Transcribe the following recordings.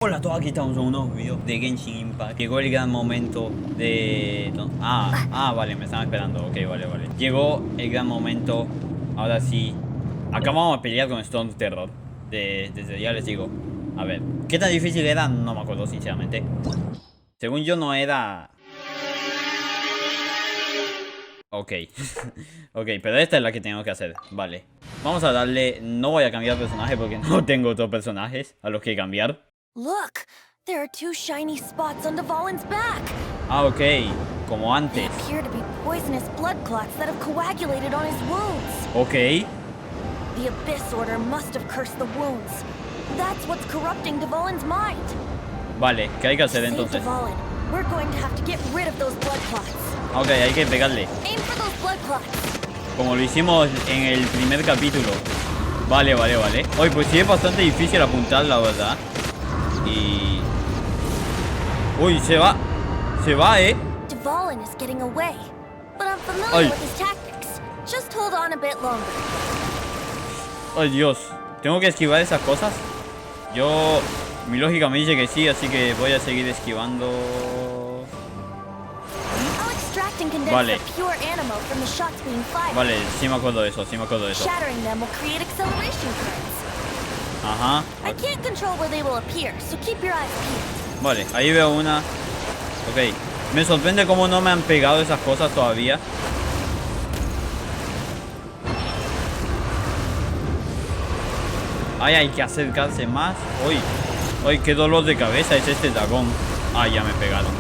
Hola a todos, aquí estamos en un nuevo video de Genshin Impact. Llegó el gran momento de... no. Vale, me estaban esperando. Ok, vale. Llegó el gran momento. Ahora sí. Acá vamos a pelear con STORMTERROR. Desde ya les digo. A ver, ¿qué tan difícil era? No me acuerdo, sinceramente. Según yo no era... Ok. Ok, pero esta es la que tengo que hacer. Vale. Vamos a darle... No voy a cambiar personaje porque no tengo otros personajes a los que cambiar. Look, there are two shiny spots on Dvalin's back. Ok, como They antes. appear to be poisonous blood clots that have coagulated on his wounds. Ok. The Abyss Order must have cursed the wounds. That's what's corrupting Dvalin's mind. Vale, ¿qué hay que hacer To save entonces? Dvalin, we're going to have to get rid of those blood clots. Ok, hay que pegarle. Aim for those blood clots. Como lo hicimos en el primer capítulo. Vale. Oye, pues sí es bastante difícil apuntar, la verdad. Y... uy, se va, Dvalin is getting away, but I'm familiar with his tactics. Just hold on a bit longer. Ay, Dios. ¿Tengo que esquivar esas cosas? Mi lógica me dice que sí, así que voy a seguir esquivando. I'll extract and condense Vale. the pure animo from the shots being fired. Vale, sí me acuerdo de eso, Shattering them will create acceleration currents. Ajá. I can't control where they will appear, so keep your eyes peeled. Vale, ahí veo una. Ok. Me sorprende cómo no me han pegado esas cosas todavía. Ay, hay que acercarse más. Uy, qué dolor de cabeza es este dragón. Ay, ya me pegaron.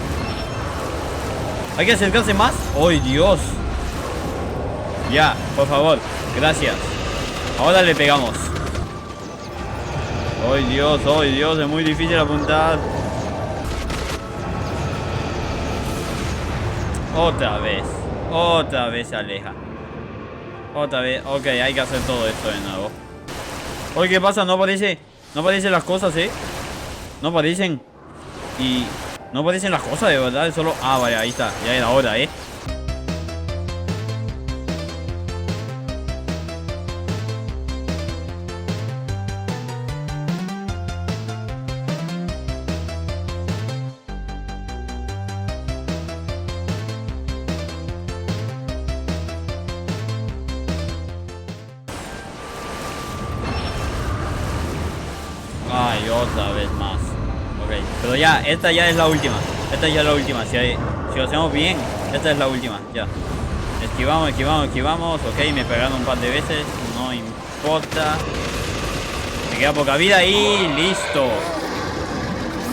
Hay que acercarse más. ¡Ay, Dios! Ya, por favor. Gracias. Ahora le pegamos. ¡Ay, Dios! Es muy difícil apuntar. Otra vez se aleja. Otra vez. Ok, hay que hacer todo esto de nuevo. Oye, ¿qué pasa? No aparecen las cosas, No aparecen. Y no aparecen las cosas, de verdad. Es solo... vale, ahí está. Ya era hora, Ay, otra vez más. Ok, pero ya, esta ya es la última. Si lo hacemos bien, esta es la última, ya. Esquivamos. Ok, me pegaron un par de veces. No importa. Me queda poca vida y listo.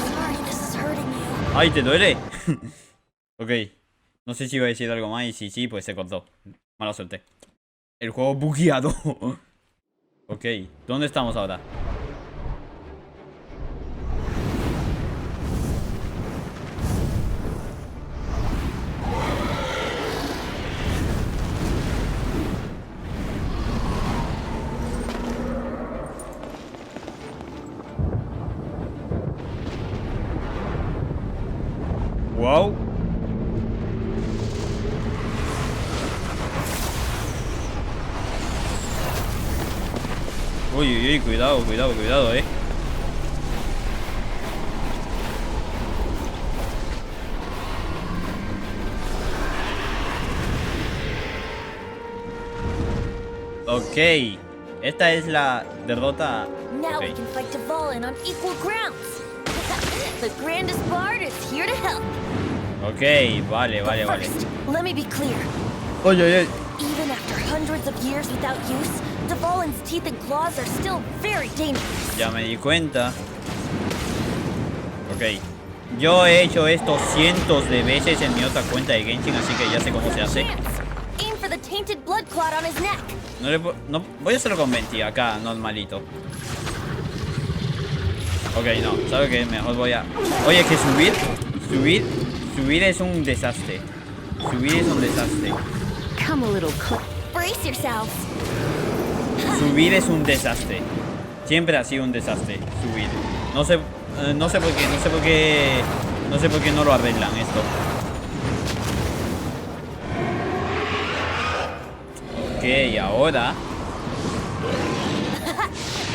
Sorry, this is hurting you. Ay, ¿te duele? Ok. No sé si iba a decir algo más y si sí, pues se cortó. Mala suerte. El juego bugueado. Ok, ¿dónde estamos ahora? Wow. Uy, cuidado, Ok, esta es la derrota. Now we Ok. can fight Dvalin on equal grounds. The grandest bard is here to help. Ok, vale. First, let me be clear. Oye. Even after hundreds of years without use, Dvalin's teeth and claws are still very dangerous. Ya me di cuenta. Ok. Yo he hecho esto cientos de veces en mi otra cuenta de Genshin, así que ya sé cómo se hace. Chance. Aim for the tainted blood clot on his neck. No, voy a hacerlo con 20 acá, normalito. Ok, no, ¿sabe qué? Mejor voy a... Oye, que subir es un desastre. Come a little close. Brace yourselves. Subir es un desastre. Siempre ha sido un desastre subir. No sé por qué no lo arreglan esto. Ok, ahora.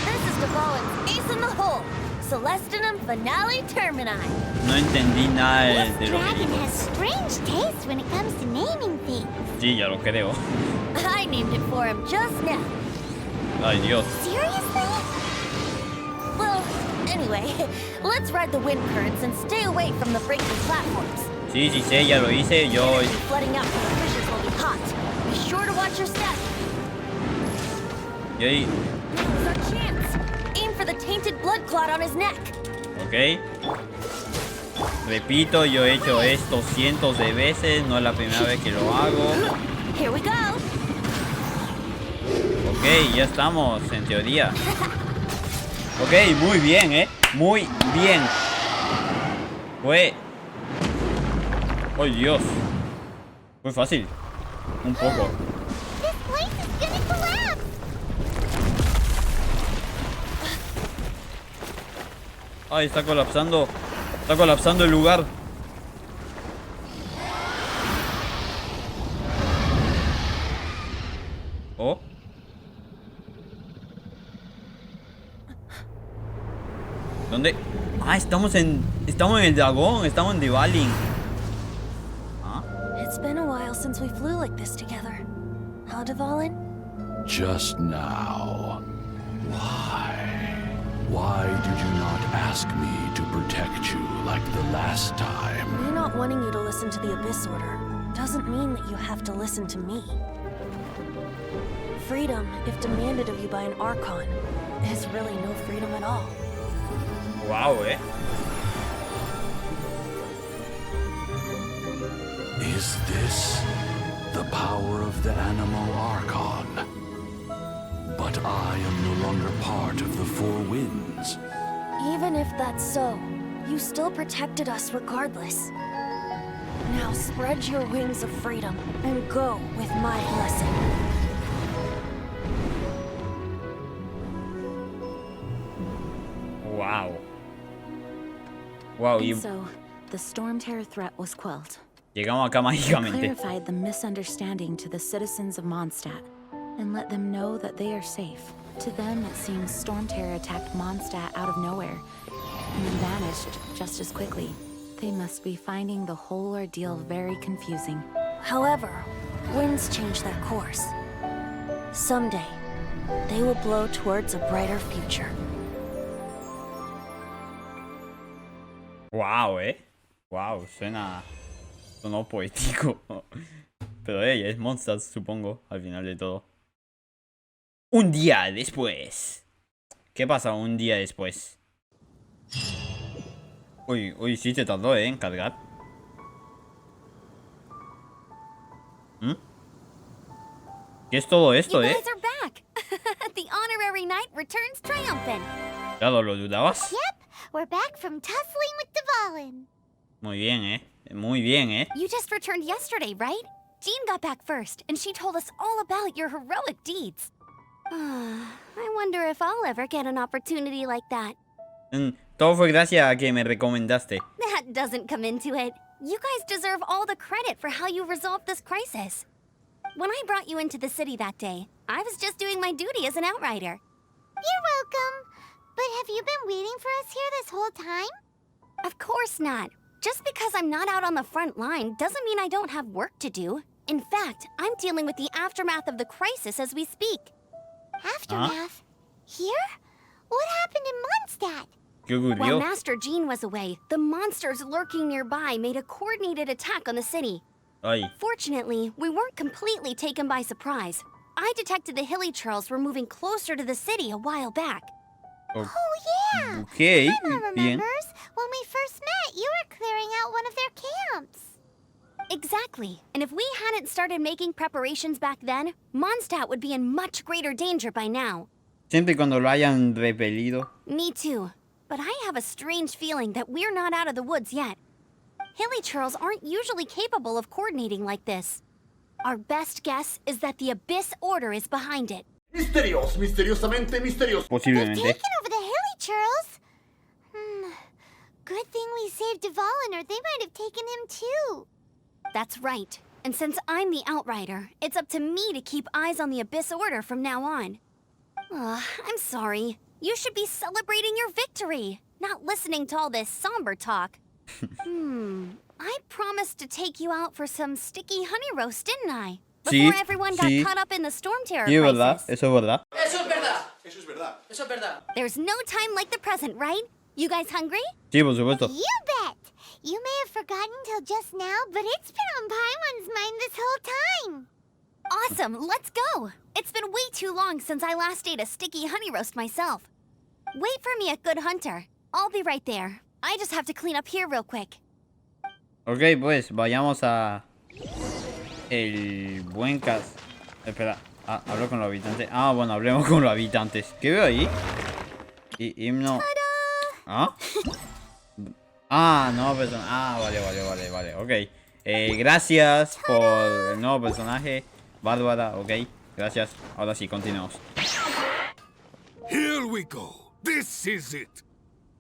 This is Dvalin's ace in the hole. Celestinum Finale Termini. No entendí nada de lo que Dragon dijo. has strange taste when it comes to naming things. Sí, ya lo creo. I named it for him just now. Ay, Dios. Seriously? Well, anyway, let's ride the wind currents and stay away from the breaking platforms. Sí, sí sé, ya lo hice. Yo... Flooding out from the fissures will be hot. Be sure to watch your step. Y... Now's our chance. Aim for the tainted blood clot on his neck. Ok. Repito, yo he hecho esto cientos de veces. No es la primera vez que lo hago. Here we go. Ok, ya estamos, en teoría. Ok, muy bien, muy bien. Fue... ¡Oh, Dios! Muy fácil. Un poco. This place is gonna collapse. Ay, está colapsando. Está colapsando el lugar. Oh. ¿Dónde? Ah, estamos en el dragón. Estamos en Devalin. ¿Ah? It's been a while since we flew like this together. Huh, Devalin? Just now. Why? Why did you not ask me to protect you like the last time? Me not wanting you to listen to the Abyss Order doesn't mean that you have to listen to me. Freedom, if demanded of you by an Archon, is really no freedom at all. Wow, Is this the power of the Animal Archon? But I am no longer part of the Four Winds. Even if that's so, you still protected us regardless. Now spread your wings of freedom and go with my blessing. Wow. Wow, y And so, the Stormterror threat was quelled. llegamos acá mágicamente. Clarified the misunderstanding to the citizens of Mondstadt and let them know that they are safe. To them, it seems Stormterror attacked Mondstadt out of nowhere and then vanished just as quickly. They must be finding the whole ordeal very confusing. However, winds change their course. Someday, they will blow towards a brighter future. Wow, Wow, sonó poético. Pero es Monsters, supongo, al final de todo. Un día después. ¿Qué pasa un día después? Uy, sí se tardó, en cargar. ¿Mm? ¿Qué es todo esto, You guys are back. The honorary knight returns triumphant. Claro, ¿lo dudabas? Yep, we're back from tussling with Devalin. Muy bien, Muy bien, You just returned yesterday, right? Jean got back first, and she told us all about your heroic deeds. I wonder if I'll ever get an opportunity like that. Todo fue gracias a que me recomendaste. That doesn't come into it. You guys deserve all the credit for how you resolved this crisis. When I brought you into the city that day, I was just doing my duty as an outrider. You're welcome. But have you been waiting for us here this whole time? Of course not. Just because I'm not out on the front line doesn't mean I don't have work to do. In fact, I'm dealing with the aftermath of the crisis as we speak. Aftermath? Here? What happened in Mondstadt? ¿Qué While ocurrió? Master Jean was away, the monsters lurking nearby made a coordinated attack on the city. Ay, Fortunately, we weren't completely taken by surprise. I detected the Hilly Churls were moving closer to the city a while back. oh, yeah! ok, Emma bien. remembers. When we first met, you were clearing out one of their camps. Exactly. And if we hadn't started making preparations back then, Mondstadt would be in much greater danger by now. Siempre y cuando lo hayan repelido. Me too. But I have a strange feeling that we're not out of the woods yet. Hilly Churls aren't usually capable of coordinating like this. Our best guess is that the Abyss Order is behind it. Misterios, misteriosamente misterioso. They've Posiblemente. taken over the Hilly Churls. Good thing we saved Devalin, or they might have taken him too. That's right. And since I'm the Outrider, it's up to me to keep eyes on the Abyss Order from now on. I'm sorry. You should be celebrating your victory. not listening to all this somber talk. I promised to take you out for some sticky honey roast, didn't I? Before everyone got caught up in the storm terror Sí, verdad. crisis. Eso es verdad. Eso es verdad. Eso es verdad. Eso es verdad. There's no time like the present, right? You guys hungry? Sí, por supuesto. You bet! You may have forgotten till just now, but it's been on Paimon's mind this whole time. Awesome, let's go. It's been way too long since I last ate a sticky honey roast myself. Wait for me at Good Hunter. I'll be right there. I just have to clean up here real quick. Ok, pues vayamos a el buen cas. Espera, hablo con los habitantes. Ah, bueno, hablemos con los habitantes. ¿Qué veo ahí? Himno. ¿Ah? Ah, nuevo personaje. Ah, vale. Ok. Gracias por el nuevo personaje. Bárbara, ok. Gracias. Ahora sí, continuamos. Here we go. This is it.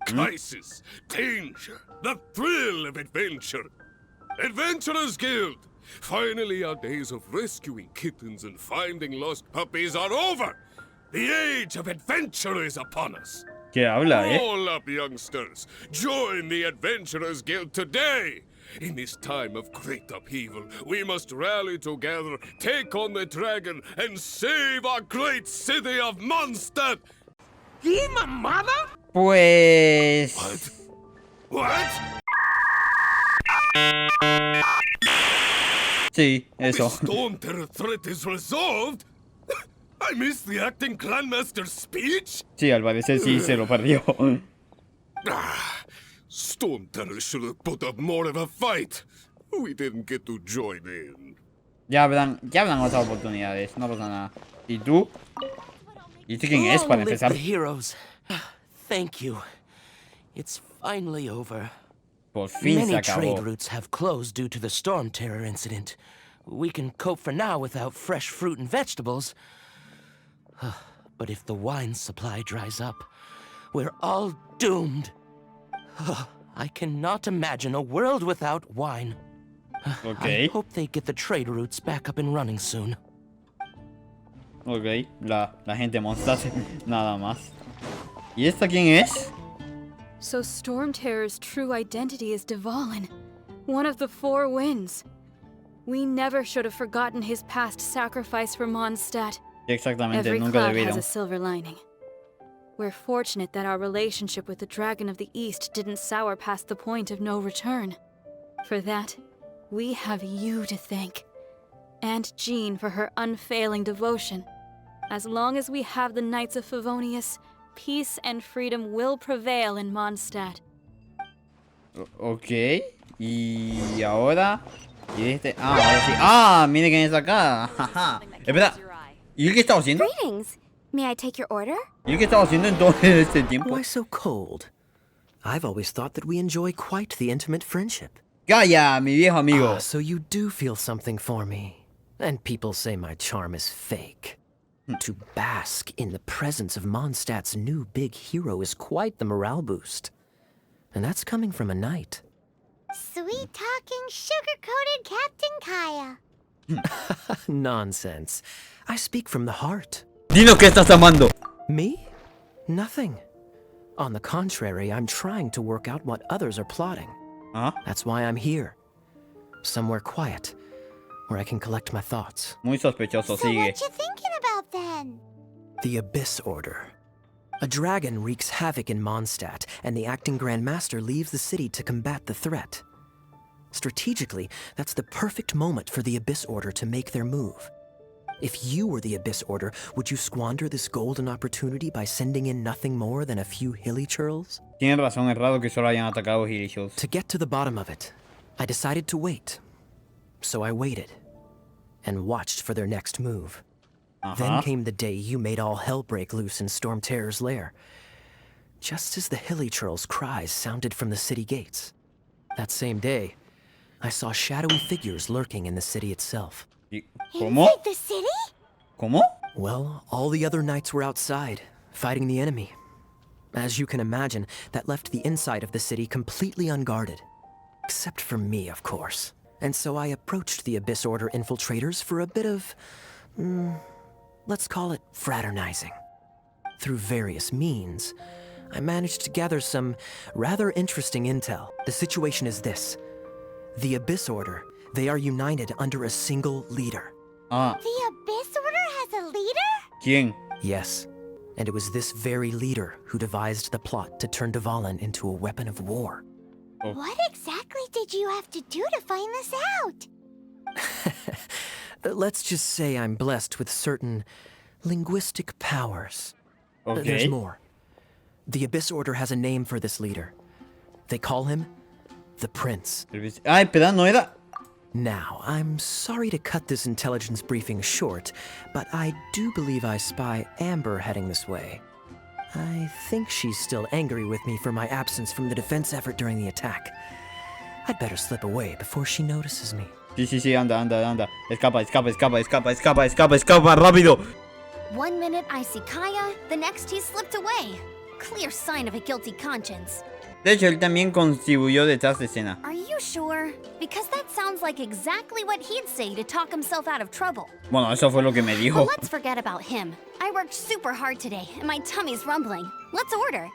Crisis, danger, the thrill of adventure. Adventurers Guild. Finally, our days of rescuing kittens and finding lost puppies are over. The age of adventure is upon us. ¿Qué habla, All up, youngsters. Join the Adventurers Guild today. In this time of great upheaval, we must rally together, take on the dragon, and save our great city of Mondstadt. ¿Qué mamada? Pues... What? Sí, eso. The storm terror threat is resolved? I missed the acting clanmaster's speech? Sí, al parecer sí se lo perdió. Storm terror should have put up more of a fight. We didn't get to join in. Ya habrán otras oportunidades, no pasa nada. ¿Y tú? ¿Y tú quién es para empezar? The heroes. Thank you. It's finally over. Por fin se Many acabó. trade routes have closed due to the storm terror incident. We can cope for now without fresh fruit and vegetables. But if the wine supply dries up, we're all doomed. I cannot imagine a world without wine. Ok, I hope they get the trade routes back up and running soon. ok. La gente Mondstadt, nada más. ¿Y esta quién es? So Storm Terror's true identity is Dvalin, one of the Four Winds. We never should have forgotten his past sacrifice for Mondstadt. Exactamente, Every nunca cloud has debieron. a silver lining. We're fortunate that our relationship with the Dragon of the East didn't sour past the point of no return. For that, we have you to thank. And Jean for her unfailing devotion. As long as we have the Knights of Favonius, peace and freedom will prevail in Mondstadt. Ok. Y ahora... ¿Y este? Ah, ahora sí. Ah, mire quién es acá. Jaja. Espera. ¿Y el qué estaba haciendo? Greetings. May I take your order? ¿Y el qué estaba haciendo en todo este tiempo? Why so cold? I've always thought that we enjoy quite the intimate friendship. Calla, mi viejo amigo. Ah, so you do feel something for me. And people say my charm is fake. To bask in the presence of Mondstadt's new big hero is quite the morale boost. And that's coming from a knight. Sweet-talking, sugar-coated Captain Kaya. Nonsense. I speak from the heart. Dinos que estás amando. Me? Nothing. On the contrary, I'm trying to work out what others are plotting. ¿Ah? That's why I'm here. Somewhere quiet, where I can collect my thoughts. Muy sospechoso, So sigue. what you thinking about then? The Abyss Order. A dragon wreaks havoc in Mondstadt, and the acting Grand Master leaves the city to combat the threat. Strategically, that's the perfect moment for the Abyss Order to make their move. If you were the Abyss Order, would you squander this golden opportunity by sending in nothing more than a few hilly churls? Tienen razón, es raro que solo hayan atacado Hilly. To get to the bottom of it, I decided to wait. So I waited, and watched for their next move. Then came the day you made all hell break loose in Storm Terror's lair. Just as the hilly churls' cries sounded from the city gates. That same day, I saw shadowy figures lurking in the city itself. ¿Cómo? Inside the city? ¿Cómo? Well, all the other knights were outside, fighting the enemy. As you can imagine, that left the inside of the city completely unguarded. Except for me, of course. And so I approached the Abyss Order infiltrators for a bit of... let's call it fraternizing. Through various means, I managed to gather some rather interesting intel. The situation is this. The Abyss Order, they are united under a single leader. Ah. The Abyss Order has a leader? ¿Quién? Yes, and it was this very leader who devised the plot to turn Dvalin into a weapon of war. Oh. What exactly did you have to do to find this out? Let's just say I'm blessed with certain linguistic powers. Okay. There's more. The Abyss Order has a name for this leader. They call him the Prince. Ah, espera, no era. Now, I'm sorry to cut this intelligence briefing short, but I do believe I spy Amber heading this way. I think she's still angry with me for my absence from the defense effort during the attack. I'd better slip away before she notices me. Sí, anda. Escapa, rápido. 1 minute I see Kaya, the next he slipped away. Clear sign of a guilty conscience. De hecho, él también contribuyó detrás de escena. Are you sure? Because that sounds like exactly what he'd say to talk himself out of trouble. Bueno, eso fue lo que me dijo. But let's forget about him. I worked super hard today, and my tummy's rumbling. Let's order.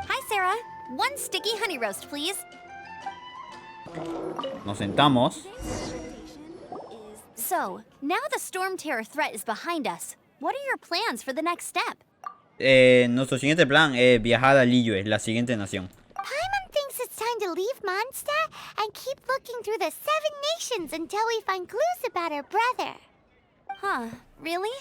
Hi, Sarah. 1 sticky honey roast, please. Nos sentamos. So, now the Stormterror threat is behind us. What are your plans for the next step? Nuestro siguiente plan es viajar a Liyue, la siguiente nación. Paimon thinks it's time to leave Mondstadt and keep looking through the 7 nations until we find clues about her brother. Huh, really?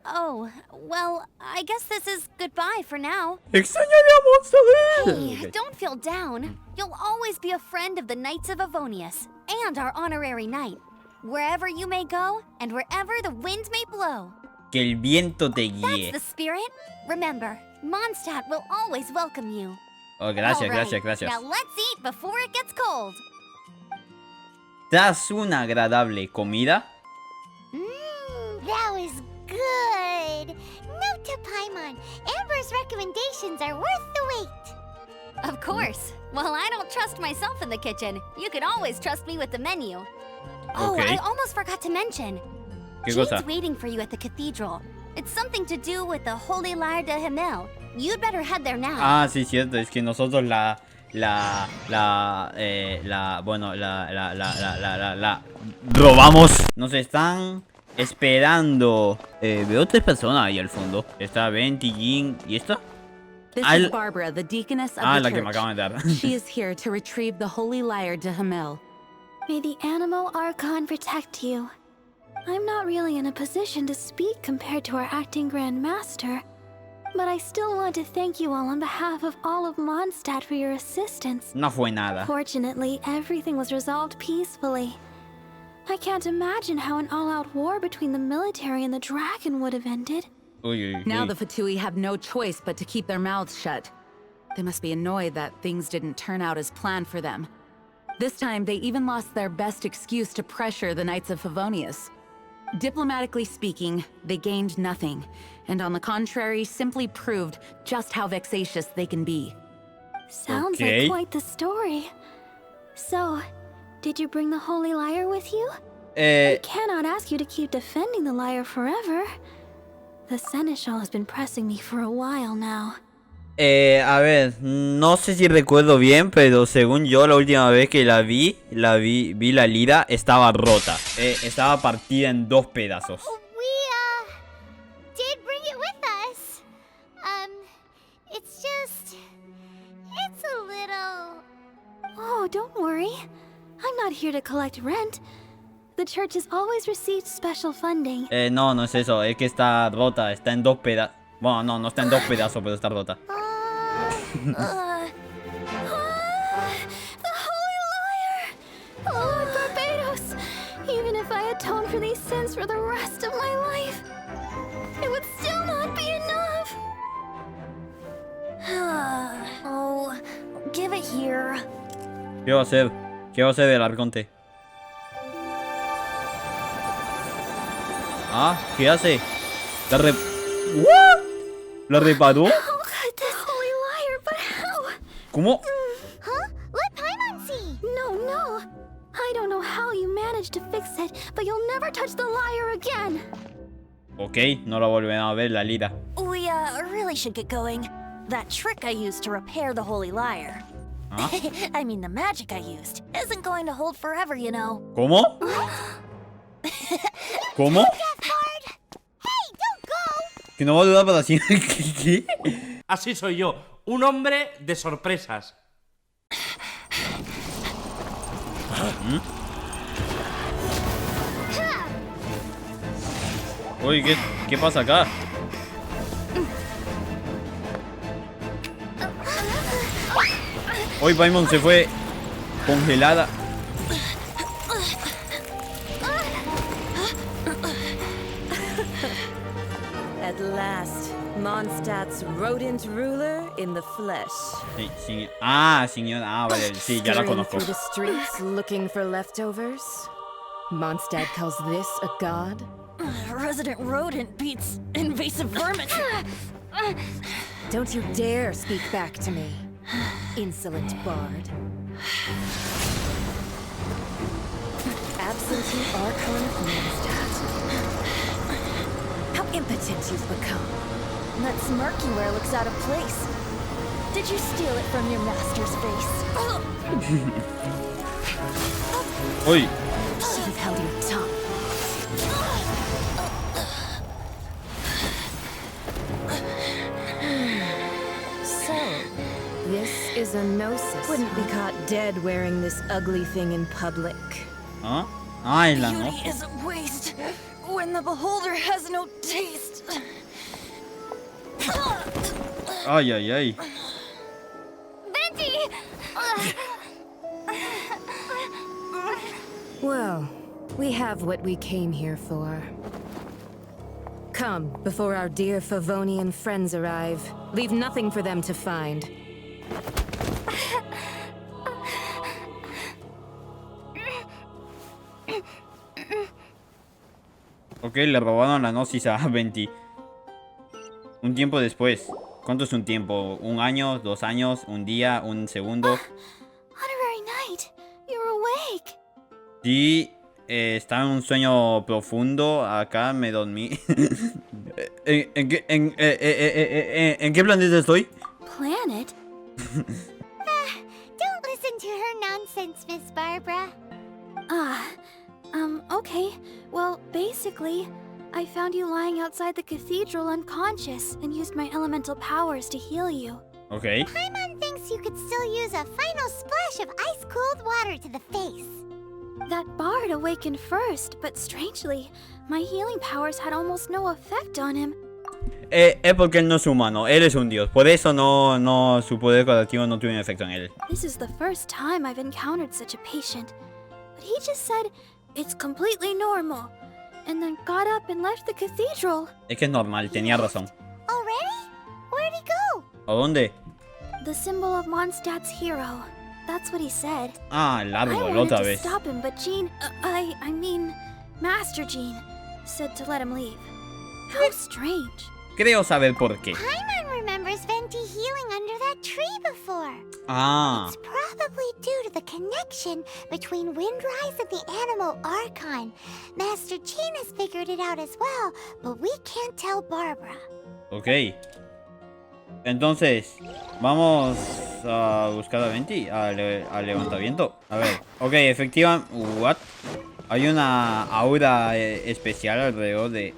Oh, well, I guess this is goodbye for now. Extrañaré a Mondstadt. Hey, Okay. don't feel down. You'll always be a friend of the Knights of Avonius and our honorary knight. Wherever you may go and wherever the wind may blow. Que el viento te That's guíe. the spirit. Remember, Mondstadt will always welcome you. Oh, gracias, All right, gracias. Now let's eat before it gets cold. Tras una agradable comida. That was good. Note to Paimon, Amber's recommendations are worth the wait. Of course. Well, I don't trust myself in the kitchen. You can always trust me with the menu. Oh, Okay. I almost forgot to mention. ¿Qué Jean's cosa? waiting for you at the cathedral. It's something to do with the Holy Lyre de Himmel. You'd better head there now. Ah, sí, cierto. Es que nosotros la robamos. Nos están esperando. Veo 3 personas ahí al fondo. Está Venti, Jean y esta. This is Barbara, the deaconess of the la que church. me acaban de dar. She is here to retrieve the Holy Lyre de Himmel. May the Animo Archon protect you. I'm not really in a position to speak compared to our acting Grand Master, but I still want to thank you all on behalf of all of Mondstadt for your assistance. No fue nada. Fortunately, everything was resolved peacefully. I can't imagine how an all-out war between the military and the dragon would have ended. Now the Fatui have no choice but to keep their mouths shut. They must be annoyed that things didn't turn out as planned for them. This time, they even lost their best excuse to pressure the Knights of Favonius. Diplomatically speaking, they gained nothing, and on the contrary, simply proved just how vexatious they can be. Sounds like quite the story. So, did you bring the Holy Lyre with you? I cannot ask you to keep defending the lyre forever. The Seneschal has been pressing me for a while now. A ver, no sé si recuerdo bien, pero según yo la última vez que vi la lira, estaba rota. Estaba partida en 2 pedazos. We, did bring it with us. It's just... it's a little... Oh, don't worry. I'm not here to collect rent. The church has always received special funding. No es eso, es que está rota, está en 2 pedazos. Bueno, no está en 2 pedazos, pero está rota. The Holy Lyre! Lord Barbados! Even if I atone for these sins for the rest of my life, it would still not be enough. Oh, give it here. ¿Qué va a hacer? ¿Qué va a hacer del arconte? Ah, ¿qué hace? ¿What? ¿La reparó? Holy Lyre, but how? ¿Cómo? Huh? Let Paimon see! No. I don't know how you managed to fix it, but you'll never touch the lyre again. Ok, no la volverán a ver la lira. We really should get going. that trick I used to repair the Holy Lyre. Huh? I mean, the magic I used isn't going to hold forever, you know. ¿Cómo? ¿Cómo? Que no va a durar para siempre. ¿Qué? Así soy yo, un hombre de sorpresas. Uy, ¿qué pasa acá? Hoy Paimon se fue congelada. At last, Mondstadt's rodent ruler in the flesh. Sí, señor. Vale, sí, ya la conozco. Through the streets looking for leftovers. Mondstadt calls this a god? Resident rodent beats invasive vermin. Don't you dare speak back to me, insolent bard. Absentee Archon of Mondstadt. How impotent you've become. That smirk you wear looks out of place. Did you steal it from your master's face? Uy. Should have held your tongue. So, this is a gnosis. Wouldn't be caught dead wearing this ugly thing in public. ¿Ah? Es la no. Beauty is a waste when the beholder has no taste. Ay. Venti! Well, we have what we came here for. Come, before our dear Favonian friends arrive. Leave nothing for them to find. Ok, le robaron la gnosis a Venti. Un tiempo después. ¿Cuánto es un tiempo? ¿Un año? ¿2 años? ¿Un día? ¿Un segundo? Honorary Knight, you're awake. Sí, estaba en un sueño profundo. Acá me dormí. ¿En qué planeta estoy? Planet? Don't listen to her nonsense, Miss Barbara. Okay. Well, basically, I found you lying outside the cathedral unconscious and used my elemental powers to heal you. Okay. Paimon thinks you could still use a final splash of ice-cold water to the face. That bard awakened first, but strangely, my healing powers had almost no effect on him. Es porque él no es humano, él es un dios. Por eso no su poder curativo no tuvo un efecto en él. This is the first time I've encountered such a patient. But he just said, it's completely normal. And then got up and left the cathedral. Es que es normal, tenía razón. Already? Where'd he go? ¿A dónde? The symbol of Mondstadt's hero. That's what he said. El I árbol, wanted otra to vez. stop him, but Jean, I mean, Master Jean, said to let him leave. How strange. Creo saber por qué. Paimon remembers Venti healing under that tree before. Ah. It's probably due to the connection between Windrise and the Animal Archon. Master Jean has figured it out as well, but we can't tell Barbara. Ok. Entonces, vamos a buscar a Venti, al levantamiento. A ver. Ok, efectivamente. What? Hay una aura especial alrededor de...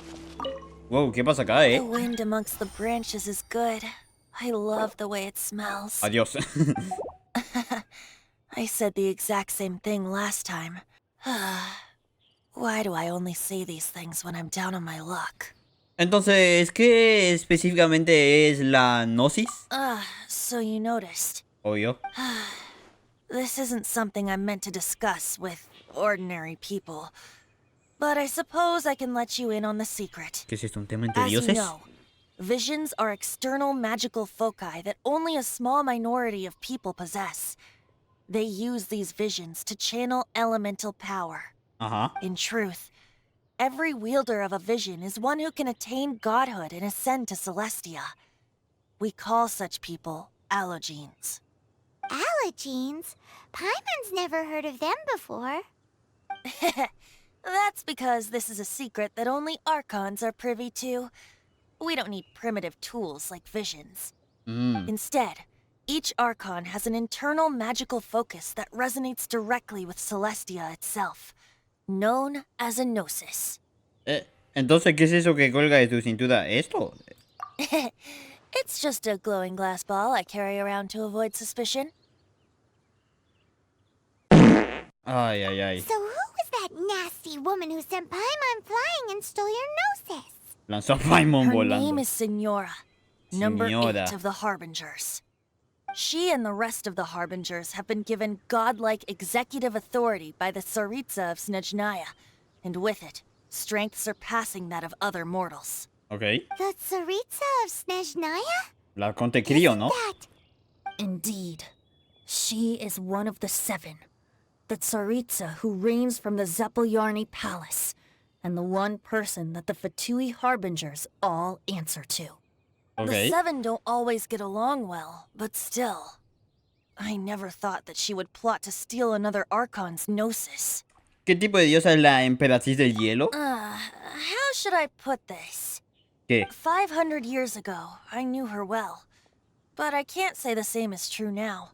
Wow, ¿qué pasa acá, The wind amongst the branches is good. I love the way it smells. Adiós. I said the exact same thing last time. Why do I only say these things when I'm down on my luck? Entonces, ¿qué específicamente es la gnosis? So you noticed. Obvio. This isn't something I'm meant to discuss with ordinary people. But I suppose I can let you in on the secret. ¿Qué es esto? ¿Un tema entre As you dioses? know, visions are external magical foci that only a small minority of people possess. They use these visions to channel elemental power. In truth, every wielder of a vision is one who can attain godhood and ascend to Celestia. We call such people allogenes. Allogenes? Paimon's never heard of them before. That's because this is a secret that only Archons are privy to. We don't need primitive tools like visions. Instead, each Archon has an internal magical focus that resonates directly with Celestia itself, known as a gnosis. Entonces, ¿qué es eso que colga de tu cintura? ¿Esto? It's just a glowing glass ball I carry around to avoid suspicion. Ay, ay, ay. So who was that nasty woman who sent Paimon flying and stole your gnosis? Lanzó a Paimon Her volando. name is Signora, number 8 of the Harbingers. She and the rest of the Harbingers have been given godlike executive authority by the Tsaritsa of Snezhnaya, and with it, strength surpassing that of other mortals. Okay. The Tsaritsa of Snezhnaya? La Conte Crío, ¿no? Indeed. She is one of the 7. The Tsaritsa who reigns from the Zeppeljärni Palace, and the one person that the Fatui Harbingers all answer to. Okay. The 7 don't always get along well, but still. I never thought that she would plot to steal another Archon's gnosis. ¿Qué tipo de diosa es la emperatriz del hielo? How should I put this? ¿Qué? 500 years ago, I knew her well. But I can't say the same is true now.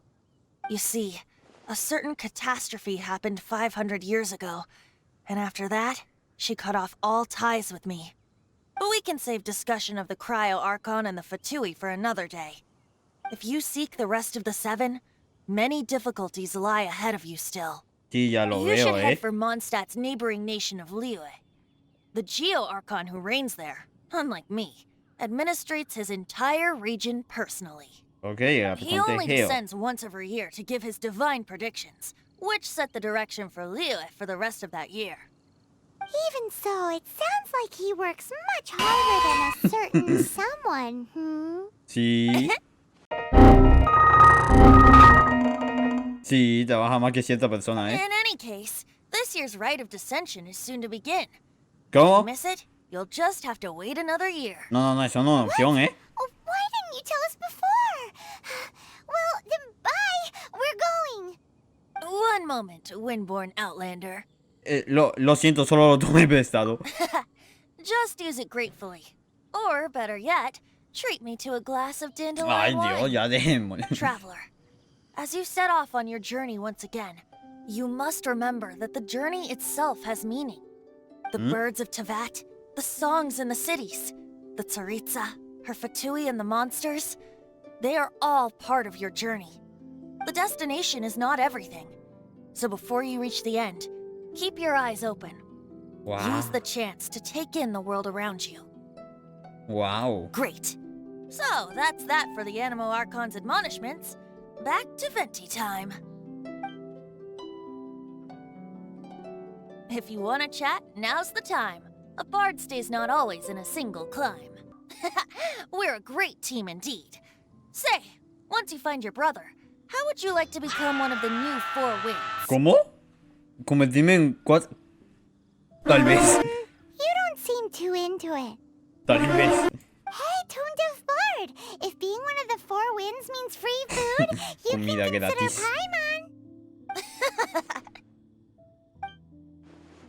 You see, a certain catastrophe happened 500 years ago, and after that, she cut off all ties with me. But we can save discussion of the Cryo Archon and the Fatui for another day. If you seek the rest of the 7, many difficulties lie ahead of you still. Sí, ya lo You should veo, head for Mondstadt's neighboring nation of Liyue. The Geo Archon who reigns there, unlike me, administrates his entire region personally. Okay, He only descends once every year to give his divine predictions, which set the direction for Liyue for the rest of that year. Even so, it sounds like he works much harder than a certain someone, Sí. Sí, trabaja más que cierta persona, In any case, this year's rite of dissension is soon to begin. ¿Cómo? If you miss it, you'll just have to wait another year. No, eso no es una opción, Oh, why didn't you tell us before? Well, then bye. We're going. One moment, Windborn Outlander. Lo siento, solo lo tomé prestado. Just use it gratefully. Or, better yet, treat me to a glass of dandelion Ay, wine. Dios, ya dejémosle. Traveler, as you set off on your journey once again, you must remember that the journey itself has meaning. The birds of Tevat, the songs in the cities, the Tsaritsa, her Fatui and the monsters, they are all part of your journey. The destination is not everything. So before you reach the end, keep your eyes open. Wow. Use the chance to take in the world around you. Wow. Great. So, that's that for the Animo Archon's admonishments. Back to Venti time. If you want to chat, now's the time. A bard stays not always in a single climb. We're a great team indeed. Say, once you find your brother, how would you like to become one of the new 4 winds? ¿Cómo? Convertirme en 4... Tal vez. You don't seem too into it. Tal vez. Hey, Tone Deaf Bard! If being one of the 4 winds means free food, you can Comida consider gratis. Paimon.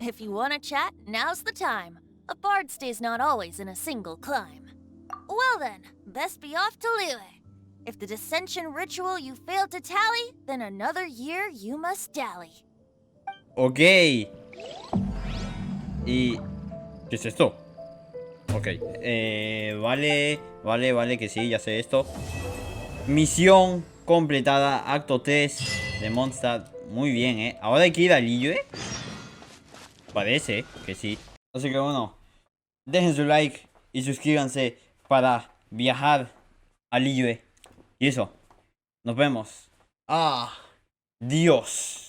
If you want to chat, now's the time. A bard stays not always in a single climb. Well then, best be off to Liyue. If the dissension ritual you failed to tally, then another year you must dally. Ok. ¿Y qué es esto? Ok. Vale, que sí, ya sé esto. Misión completada, acto 3 de Mondstadt. Muy bien, Ahora hay que ir a Liyue. Parece que sí. Así que bueno, dejen su like y suscríbanse para viajar a Liyue. Y eso, nos vemos. Dios.